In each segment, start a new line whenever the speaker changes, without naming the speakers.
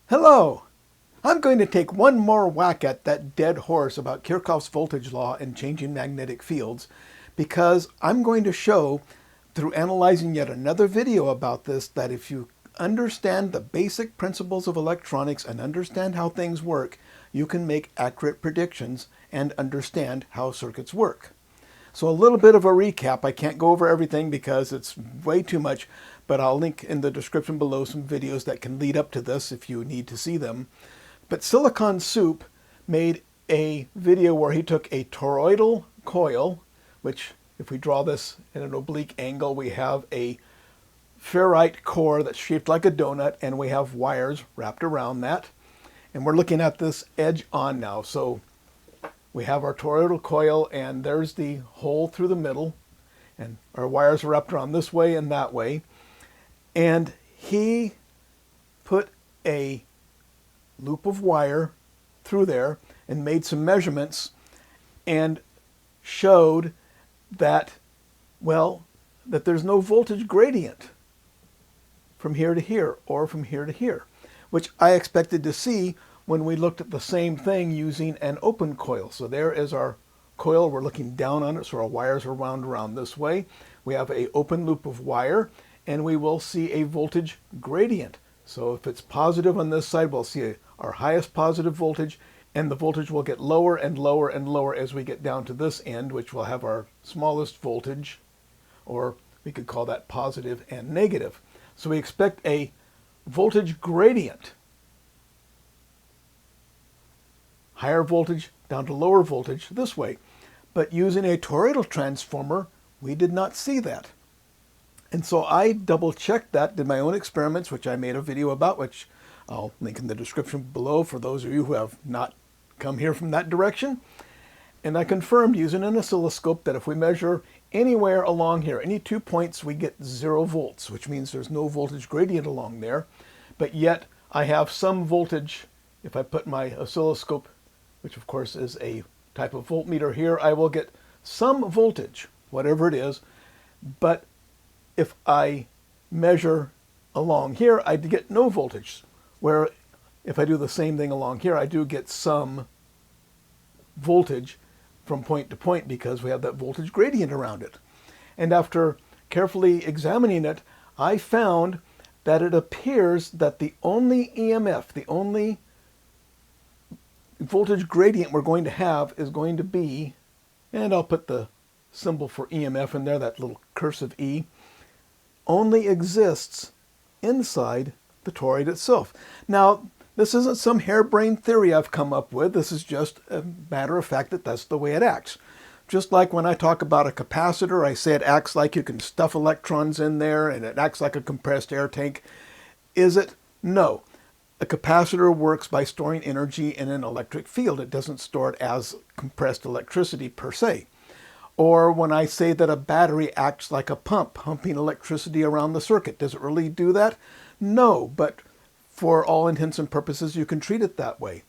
Hello! I'm going to take one more whack at that dead horse about Kirchhoff's voltage law and changing magnetic fields, because I'm going to show, through analyzing yet another video about this, that if you understand the basic principles of electronics and understand how things work, you can make accurate predictions and understand how circuits work. So a little bit of a recap. I can't go over everything because it's way too much, but I'll link in the description below some videos that can lead up to this if you need to see them. But Silicon Soup made a video where he took a toroidal coil, which if we draw this in an oblique angle, we have a ferrite core that's shaped like a donut, and we have wires wrapped around that. And we're looking at this edge on now. So we have our toroidal coil, and there's the hole through the middle, and our wires are wrapped around this way and that way. And he put a loop of wire through there and made some measurements and showed that, well, that there's no voltage gradient from here to here or from here to here, which I expected to see when we looked at the same thing using an open coil. So there is our coil. We're looking down on it, so our wires are wound around this way. We have an open loop of wire, and we will see a voltage gradient. So if it's positive on this side, we'll see our highest positive voltage, and the voltage will get lower and lower and lower as we get down to this end, which will have our smallest voltage, or we could call that positive and negative. So we expect a voltage gradient. Higher voltage down to lower voltage this way. But using a toroidal transformer, we did not see that. And so I double-checked that, did my own experiments, which I made a video about, which I'll link in the description below for those of you who have not come here from that direction. And I confirmed using an oscilloscope that if we measure anywhere along here, any 2 points, we get 0 volts, which means there's no voltage gradient along there. But yet I have some voltage. If I put my oscilloscope, which of course is a type of voltmeter here, I will get some voltage, whatever it is. But if I measure along here, I get no voltage. Where if I do the same thing along here, I do get some voltage from point to point because we have that voltage gradient around it. And after carefully examining it, I found that it appears that the only EMF, the only voltage gradient we're going to have is going to be, and I'll put the symbol for EMF in there, that little cursive E, only exists inside the toroid itself. Now, this isn't some harebrained theory I've come up with. This is just a matter of fact that that's the way it acts. Just like when I talk about a capacitor, I say it acts like you can stuff electrons in there and it acts like a compressed air tank. Is it? No. A capacitor works by storing energy in an electric field. It doesn't store it as compressed electricity per se. Or when I say that a battery acts like a pump, pumping electricity around the circuit. Does it really do that? No, but for all intents and purposes, you can treat it that way.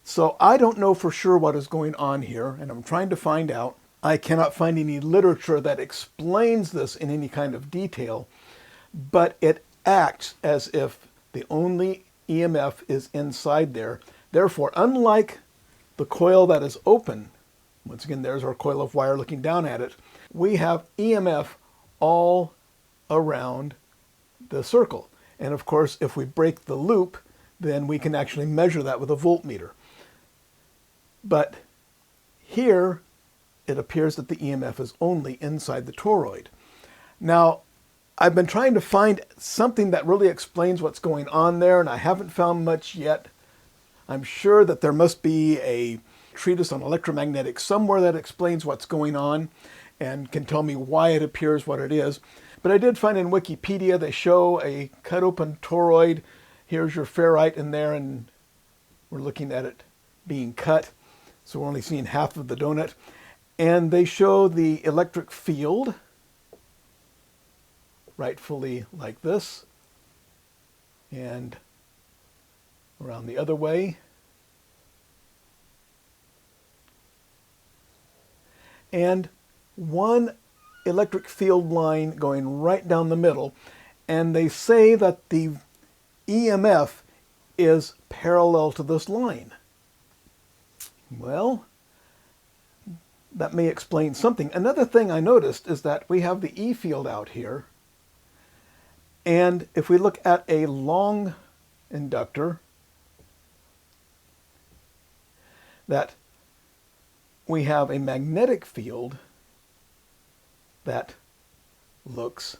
So I don't know for sure what is going on here, and I'm trying to find out. I cannot find any literature that explains this in any kind of detail, but it acts as if the only EMF is inside there. Therefore, unlike the coil that is open, once again, there's our coil of wire looking down at it, we have EMF all around the circle. And of course, if we break the loop, then we can actually measure that with a voltmeter. But here, it appears that the EMF is only inside the toroid. Now, I've been trying to find something that really explains what's going on there, and I haven't found much yet. I'm sure that there must be a treatise on electromagnetics somewhere that explains what's going on and can tell me why it appears what it is. But I did find in Wikipedia, they show a cut open toroid. Here's your ferrite in there, and we're looking at it being cut. So we're only seeing half of the donut. And they show the electric field rightfully like this, and around the other way. And one electric field line going right down the middle. and they say that the EMF is parallel to this line. Well, that may explain something. Another thing I noticed is that we have the E field out here, and if we look at a long inductor, that we have a magnetic field that looks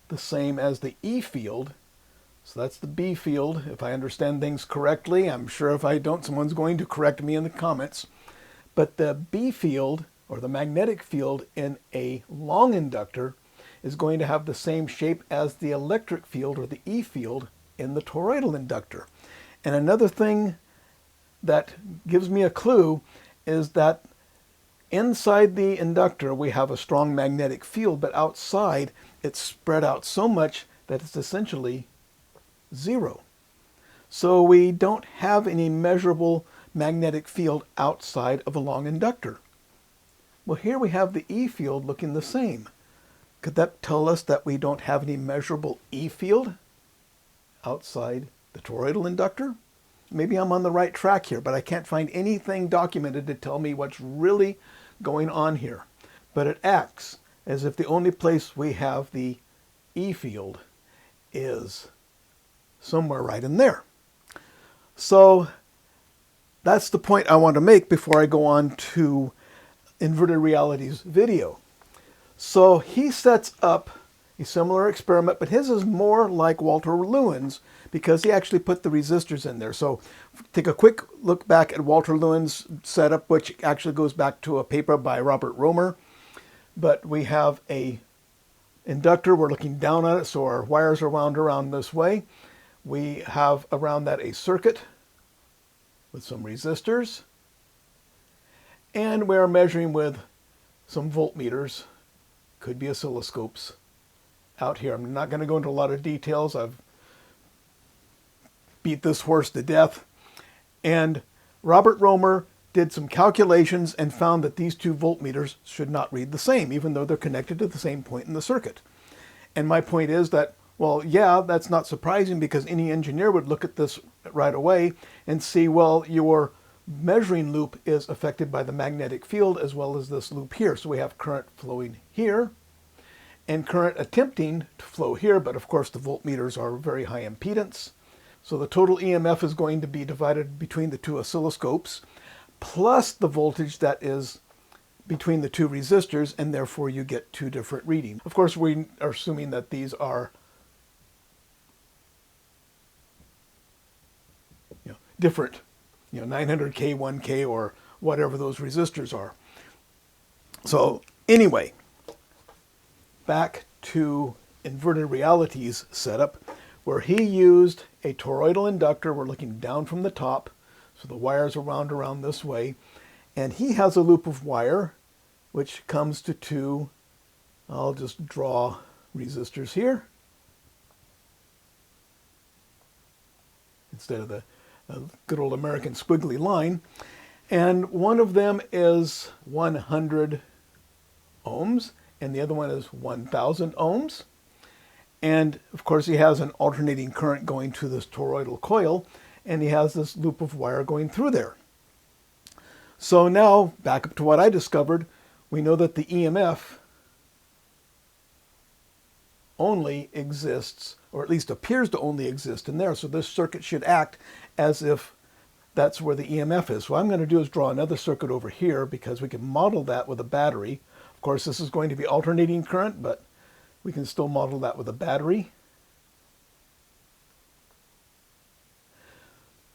the same as the E field. So that's the B field, if I understand things correctly. I'm sure if I don't, someone's going to correct me in the comments. But the B field, or the magnetic field in a long inductor, is going to have the same shape as the electric field, or the E field, in the toroidal inductor. And another thing that gives me a clue is that inside the inductor we have a strong magnetic field, but outside it's spread out so much that it's essentially zero. So we don't have any measurable magnetic field outside of a long inductor. Well, here we have the E field looking the same. Could that tell us that we don't have any measurable E field outside the toroidal inductor? Maybe I'm on the right track here, but I can't find anything documented to tell me what's really going on here. But it acts as if the only place we have the E field is somewhere right in there. So that's the point I want to make before I go on to Inverted Reality's video. So he sets up a similar experiment, but his is more like Walter Lewin's because he actually put the resistors in there. So take a quick look back at Walter Lewin's setup, which actually goes back to a paper by Robert Romer. But we have a inductor, we're looking down on it, so our wires are wound around this way. We have around that a circuit with some resistors, and we're measuring with some voltmeters, could be oscilloscopes out here. I'm not going to go into a lot of details. I've beat this horse to death. And Robert Romer did some calculations and found that these two voltmeters should not read the same, even though they're connected to the same point in the circuit. And my point is that, well, yeah, that's not surprising because any engineer would look at this right away and see, well, your measuring loop is affected by the magnetic field as well as this loop here. So we have current flowing here and current attempting to flow here, but of course the voltmeters are very high impedance. So the total EMF is going to be divided between the two oscilloscopes plus the voltage that is between the two resistors, and therefore you get two different readings. Of course, we are assuming that these are different, 900K, 1K, or whatever those resistors are. So anyway, back to Inverted Reality's setup, where he used a toroidal inductor. We're looking down from the top, so the wires are wound around this way. And he has a loop of wire, which comes to two, I'll just draw resistors here, instead of the good old American squiggly line. And one of them is 100 ohms, and the other one is 1,000 ohms. And of course he has an alternating current going to this toroidal coil, and he has this loop of wire going through there. So now, back up to what I discovered, we know that the EMF only exists, or at least appears to only exist in there. So this circuit should act as if that's where the EMF is. So what I'm going to do is draw another circuit over here because we can model that with a battery. Of course, this is going to be alternating current, but we can still model that with a battery.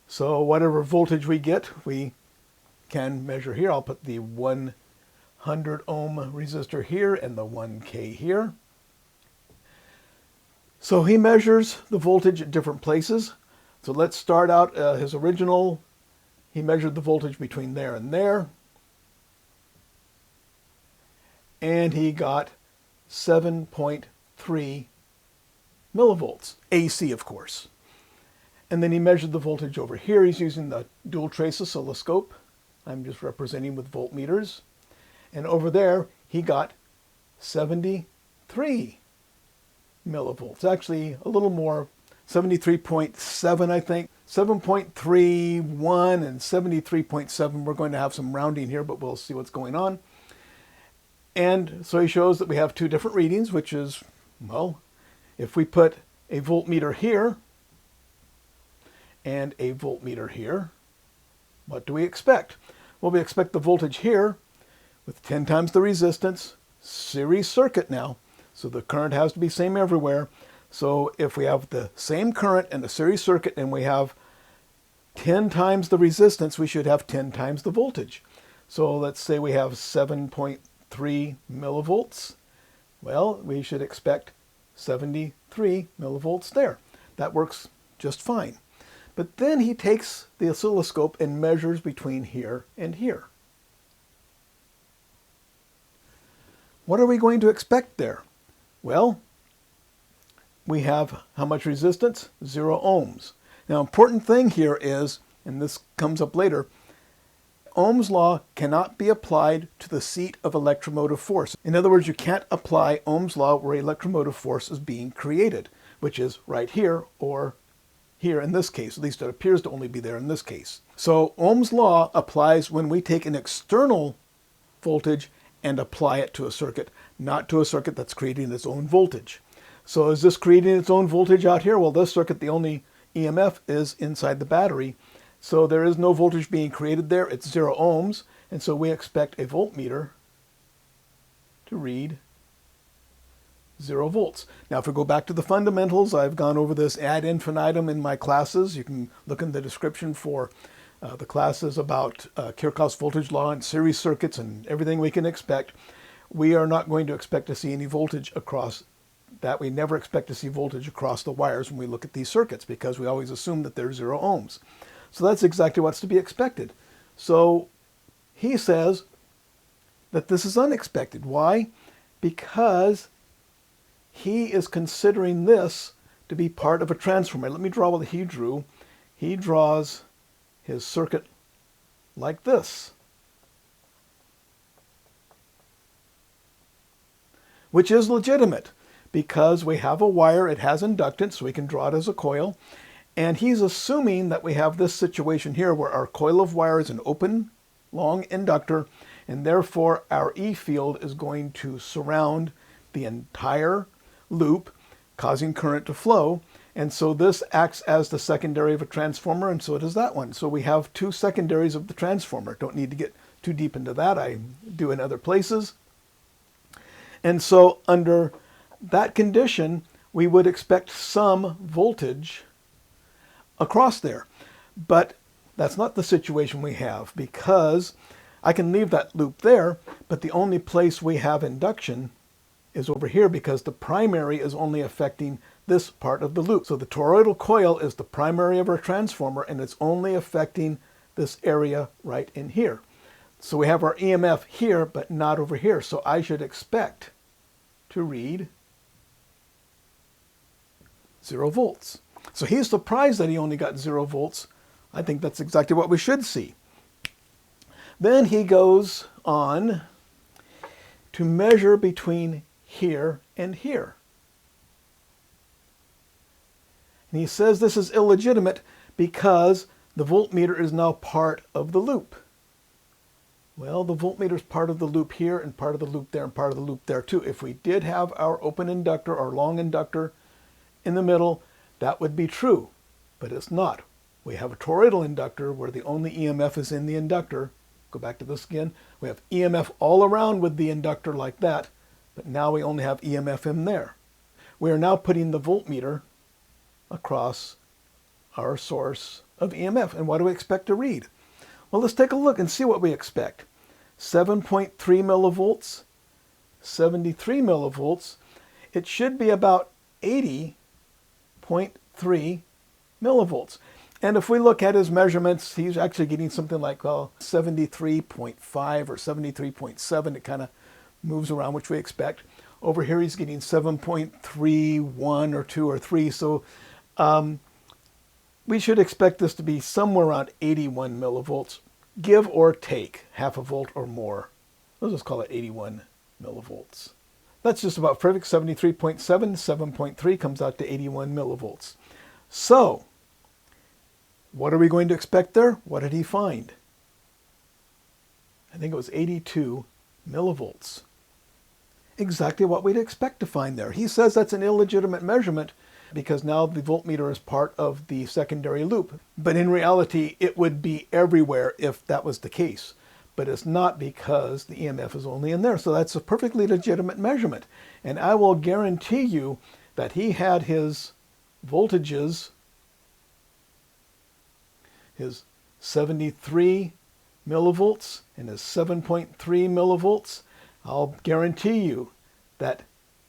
So whatever voltage we get, we can measure here. I'll put the 100 ohm resistor here and the 1K here. So he measures the voltage at different places. So let's start out his original. He measured the voltage between there and there. And he got 7.3 millivolts, AC of course. And then he measured the voltage over here. He's using the dual trace oscilloscope. I'm just representing with voltmeters. And over there, he got 73 millivolts. Actually, a little more, 73.7, I think. 7.31 and 73.7. We're going to have some rounding here, but we'll see what's going on. And so he shows that we have two different readings, which is, well, if we put a voltmeter here and a voltmeter here, what do we expect? Well, we expect the voltage here with 10 times the resistance, series circuit now. So the current has to be same everywhere. So if we have the same current and a series circuit and we have 10 times the resistance, we should have 10 times the voltage. So let's say we have 7.3 millivolts. Well, we should expect 73 millivolts there. That works just fine. But then he takes the oscilloscope and measures between here and here. What are we going to expect there? Well, we have how much resistance? 0 ohms. Now, important thing here is, and this comes up later, Ohm's law cannot be applied to the seat of electromotive force. In other words, you can't apply Ohm's law where electromotive force is being created, which is right here or here in this case. At least it appears to only be there in this case. So Ohm's law applies when we take an external voltage and apply it to a circuit, not to a circuit that's creating its own voltage. So is this creating its own voltage out here? Well, this circuit, the only EMF is inside the battery. So there is no voltage being created there. It's 0 ohms. And so we expect a voltmeter to read 0 volts. Now, if we go back to the fundamentals, I've gone over this ad infinitum in my classes. You can look in the description for the classes about Kirchhoff's voltage law and series circuits and everything we can expect. We are not going to expect to see any voltage across that. We never expect to see voltage across the wires when we look at these circuits because we always assume that they're 0 ohms. So that's exactly what's to be expected. So he says that this is unexpected. Why? Because he is considering this to be part of a transformer. Let me draw what he drew. He draws his circuit like this, which is legitimate because we have a wire, it has inductance, so we can draw it as a coil. And he's assuming that we have this situation here where our coil of wire is an open, long inductor, and therefore our E field is going to surround the entire loop, causing current to flow. And so this acts as the secondary of a transformer, and so does that one. So we have two secondaries of the transformer. Don't need to get too deep into that. I do in other places. And so under that condition, we would expect some voltage across there. But that's not the situation we have, because I can leave that loop there, but the only place we have induction is over here because the primary is only affecting this part of the loop. So the toroidal coil is the primary of our transformer, and it's only affecting this area right in here. So we have our EMF here, but not over here. So I should expect to read 0 volts. So he's surprised that he only got 0 volts. I think that's exactly what we should see. Then he goes on to measure between here and here. And he says this is illegitimate because the voltmeter is now part of the loop. Well, the voltmeter is part of the loop here and part of the loop there and part of the loop there too. If we did have our open inductor or long inductor in the middle, that would be true, but it's not. We have a toroidal inductor where the only EMF is in the inductor. Go back to this again. We have EMF all around with the inductor like that, but now we only have EMF in there. We are now putting the voltmeter across our source of EMF. And what do we expect to read? Well, let's take a look and see what we expect. 7.3 millivolts, 73 millivolts. It should be about 80.3 millivolts. And if we look at his measurements, he's actually getting something like 73.5 or 73.7. It kind of moves around, which we expect. Over here, he's getting 7.31 or 2 or 3. So we should expect this to be somewhere around 81 millivolts, give or take half a volt or more. Let's just call it 81 millivolts. That's just about perfect. 73.7, 7.3 comes out to 81 millivolts. So, what are we going to expect there? What did he find? I think it was 82 millivolts. Exactly what we'd expect to find there. He says that's an illegitimate measurement because now the voltmeter is part of the secondary loop. But in reality, it would be everywhere if that was the case. But it's not because the EMF is only in there. So that's a perfectly legitimate measurement. And I will guarantee you that he had his voltages, his 73 millivolts and his 7.3 millivolts. I'll guarantee you that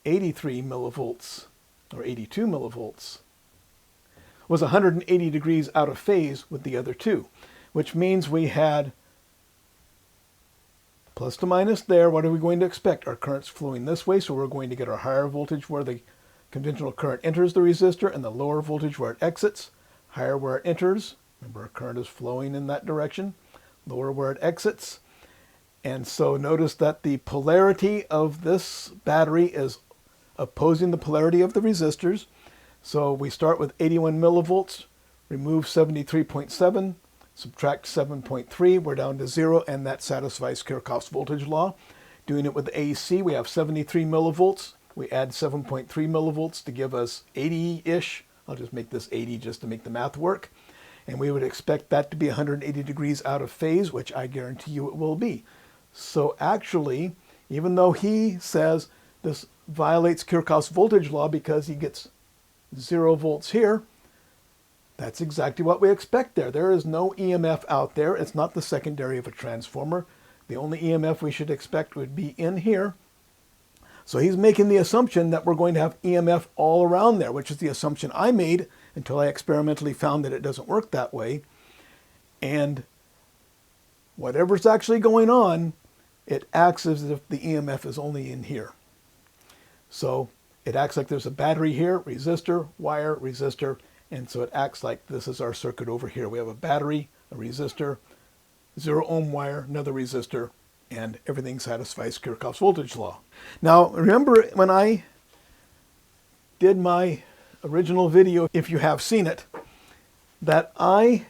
83 millivolts or 82 millivolts was 180 degrees out of phase with the other two, which means we had plus to minus there. What are we going to expect? Our current's flowing this way, so we're going to get our higher voltage where the conventional current enters the resistor and the lower voltage where it exits. Higher where it enters. Remember, our current is flowing in that direction. Lower where it exits. And so notice that the polarity of this battery is opposing the polarity of the resistors. So we start with 81 millivolts, remove 73.7, subtract 7.3, we're down to 0, and that satisfies Kirchhoff's voltage law. Doing it with AC, we have 73 millivolts. We add 7.3 millivolts to give us 80-ish. I'll just make this 80 just to make the math work. And we would expect that to be 180 degrees out of phase, which I guarantee you it will be. So actually, even though he says this violates Kirchhoff's voltage law because he gets 0 volts here, that's exactly what we expect there. There is no EMF out there. It's not the secondary of a transformer. The only EMF we should expect would be in here. So he's making the assumption that we're going to have EMF all around there, which is the assumption I made until I experimentally found that it doesn't work that way. And whatever's actually going on, it acts as if the EMF is only in here. So it acts like there's a battery here, resistor, wire, resistor, and so it acts like this is our circuit over here. We have a battery, a resistor, 0 ohm wire, another resistor, and everything satisfies Kirchhoff's voltage law. Now, remember when I did my original video, if you have seen it, that I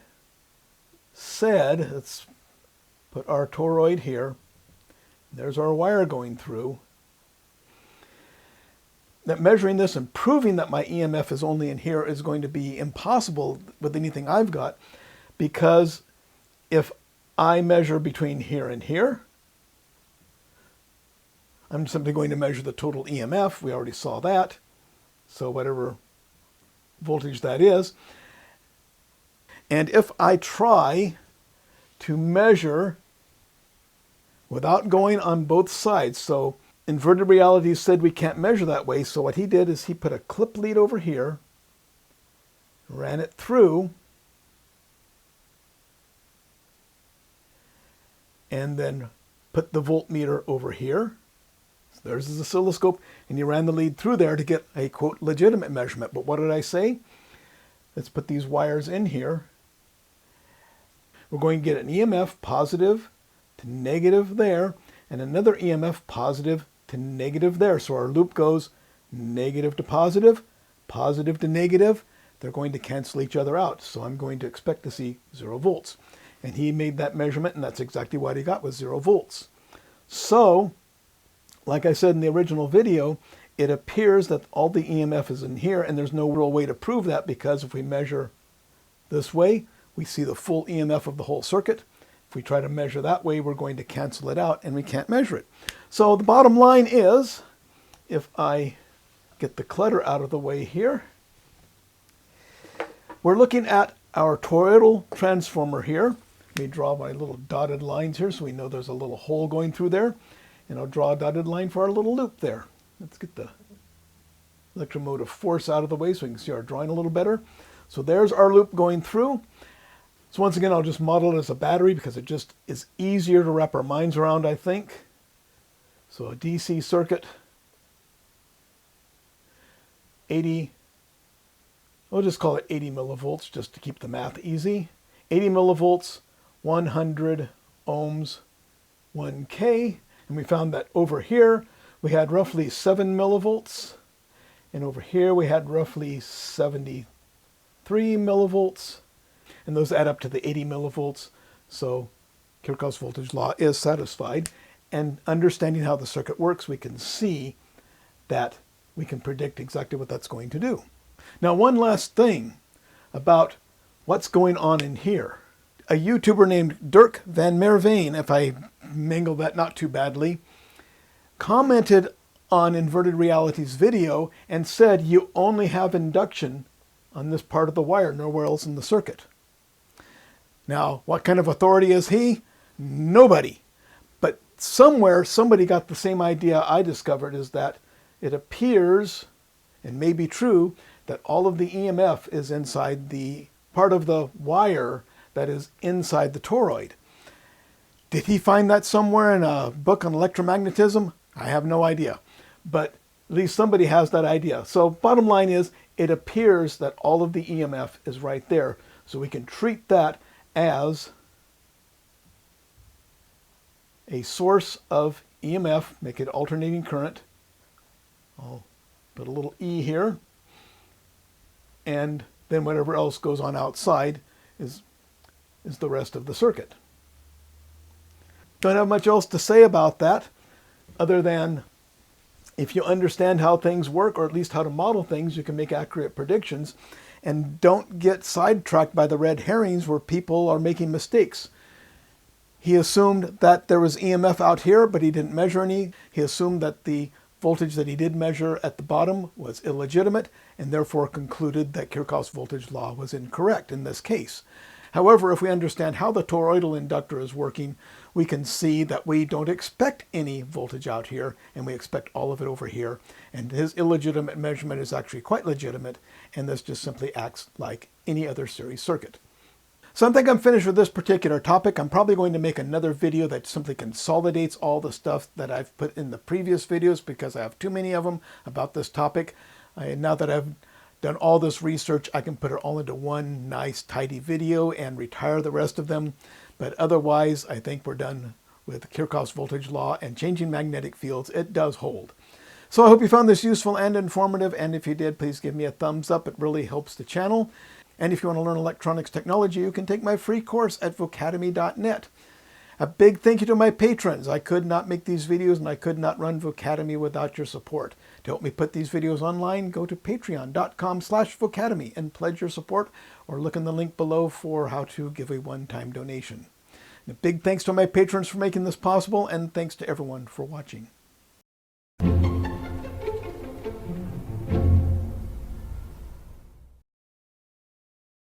said, let's put our toroid here, there's our wire going through, that measuring this and proving that my EMF is only in here is going to be impossible with anything I've got, because if I measure between here and here, I'm simply going to measure the total EMF. We already saw that. So whatever voltage that is. And if I try to measure without going on both sides, so inverted reality said we can't measure that way, so what he did is he put a clip lead over here, ran it through, and then put the voltmeter over here. So there's his oscilloscope, and he ran the lead through there to get a, quote, legitimate measurement. But what did I say? Let's put these wires in here. We're going to get an EMF positive to negative there, and another EMF positive to negative there. So our loop goes negative to positive to negative. They're going to cancel each other out. So I'm going to expect to see 0 volts. And he made that measurement, and that's exactly what he got, was 0 volts. So, like I said in the original video, it appears that all the EMF is in here, and there's no real way to prove that, because if we measure this way, we see the full EMF of the whole circuit. If we try to measure that way, we're going to cancel it out, and we can't measure it. So the bottom line is, if I get the clutter out of the way here, we're looking at our toroidal transformer here. Let me draw my little dotted lines here so we know there's a little hole going through there. And I'll draw a dotted line for our little loop there. Let's get the electromotive force out of the way so we can see our drawing a little better. So there's our loop going through. So once again, I'll just model it as a battery because it just is easier to wrap our minds around, I think. So a DC circuit, 80, we'll just call it 80 millivolts just to keep the math easy. 80 millivolts, 100 ohms, 1K. And we found that over here, we had roughly 7 millivolts, and over here we had roughly 73 millivolts, and those add up to the 80 millivolts. So Kirchhoff's voltage law is satisfied, and understanding how the circuit works, we can see that we can predict exactly what that's going to do. Now, one last thing about what's going on in here. A YouTuber named Dirk van Merveen, if I mangle that not too badly, commented on Inverted Reality's video and said you only have induction on this part of the wire, nowhere else in the circuit. Now, what kind of authority is he? Nobody. But somewhere, somebody got the same idea I discovered, is that it appears, and may be true, that all of the EMF is inside the part of the wire that is inside the toroid. Did he find that somewhere in a book on electromagnetism? I have no idea. But at least somebody has that idea. So bottom line is, it appears that all of the EMF is right there. So we can treat that as a source of EMF, make it alternating current. I'll put a little E here. And then whatever else goes on outside is the rest of the circuit. Don't have much else to say about that, other than if you understand how things work, or at least how to model things, you can make accurate predictions. And don't get sidetracked by the red herrings where people are making mistakes. He assumed that there was EMF out here, but he didn't measure any. He assumed that the voltage that he did measure at the bottom was illegitimate, and therefore concluded that Kirchhoff's voltage law was incorrect in this case. However, if we understand how the toroidal inductor is working, we can see that we don't expect any voltage out here, and we expect all of it over here. And his illegitimate measurement is actually quite legitimate, and this just simply acts like any other series circuit. So I think I'm finished with this particular topic. I'm probably going to make another video that simply consolidates all the stuff that I've put in the previous videos, because I have too many of them about this topic. Now that I've done all this research, I can put it all into one nice tidy video and retire the rest of them. But otherwise, I think we're done with Kirchhoff's voltage law and changing magnetic fields. It does hold. So I hope you found this useful and informative, and if you did, please give me a thumbs up. It really helps the channel. And if you want to learn electronics technology, you can take my free course at vocademy.net. A big thank you to my patrons. I could not make these videos, and I could not run Vocademy without your support. To help me put these videos online, go to patreon.com/Vocademy and pledge your support, or look in the link below for how to give a one-time donation. And a big thanks to my patrons for making this possible, and thanks to everyone for watching.